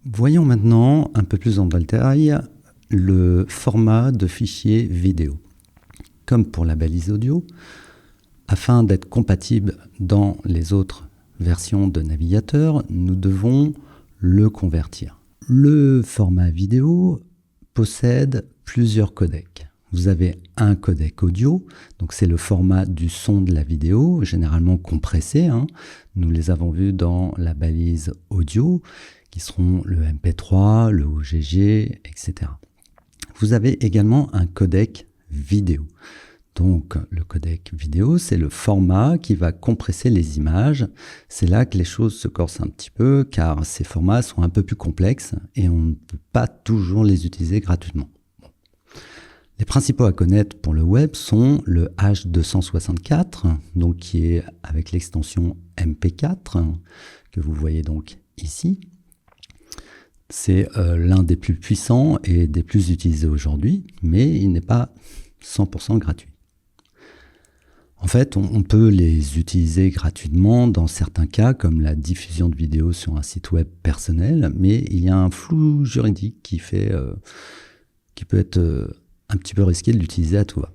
Voyons maintenant un peu plus en détail le format de fichier vidéo. Comme pour la balise audio, afin d'être compatible dans les autres versions de navigateur, nous devons le convertir. Le format vidéo possède plusieurs codecs. Vous avez un codec audio, donc c'est le format du son de la vidéo, généralement compressé. Nous les avons vus dans la balise audio, qui seront le MP3, le OGG, etc. Vous avez également un codec vidéo. Donc le codec vidéo, c'est le format qui va compresser les images. C'est là que les choses se corsent un petit peu, car ces formats sont un peu plus complexes et on ne peut pas toujours les utiliser gratuitement. Les principaux à connaître pour le web sont le H264, donc qui est avec l'extension MP4, que vous voyez donc ici. C'est l'un des plus puissants et des plus utilisés aujourd'hui, mais il n'est pas 100% gratuit. En fait, on peut les utiliser gratuitement dans certains cas, comme la diffusion de vidéos sur un site web personnel, mais il y a un flou juridique qui peut être un petit peu risqué de l'utiliser à tout va.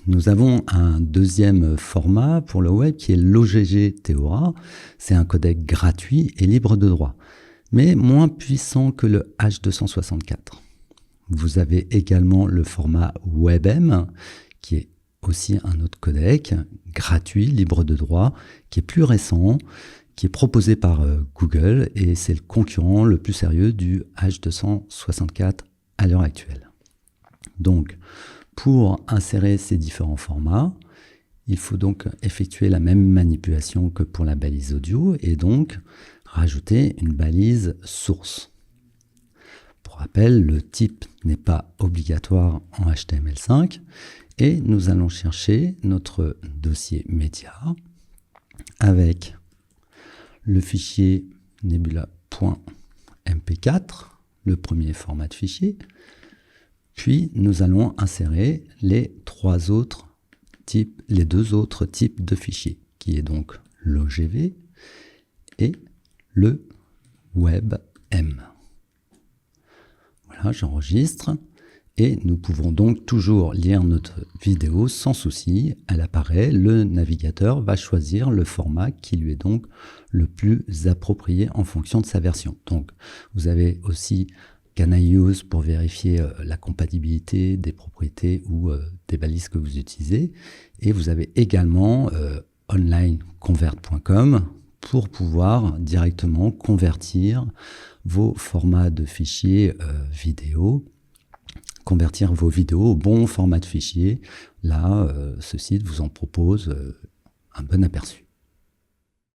Nous avons un deuxième format pour le web qui est l'OGG Theora. C'est un codec gratuit et libre de droit, mais moins puissant que le H264. Vous avez également le format WebM, qui est aussi un autre codec, gratuit, libre de droit, qui est plus récent, qui est proposé par Google, et c'est le concurrent le plus sérieux du H264 à l'heure actuelle. Donc, pour insérer ces différents formats, il faut donc effectuer la même manipulation que pour la balise audio, et donc rajouter une balise source. Pour rappel, le type n'est pas obligatoire en HTML5 et nous allons chercher notre dossier média avec le fichier nebula.mp4, le premier format de fichier, puis nous allons insérer les deux autres types de fichiers, qui est donc l'OGV et le WebM. Voilà, j'enregistre et nous pouvons donc toujours lire notre vidéo sans souci. Elle apparaît, le navigateur va choisir le format qui lui est donc le plus approprié en fonction de sa version. Donc vous avez aussi Can I Use pour vérifier la compatibilité des propriétés ou des balises que vous utilisez. Et vous avez également onlineconvert.com pour pouvoir directement convertir vos formats de fichiers vidéo, convertir vos vidéos au bon format de fichier. Là, ce site vous en propose un bon aperçu.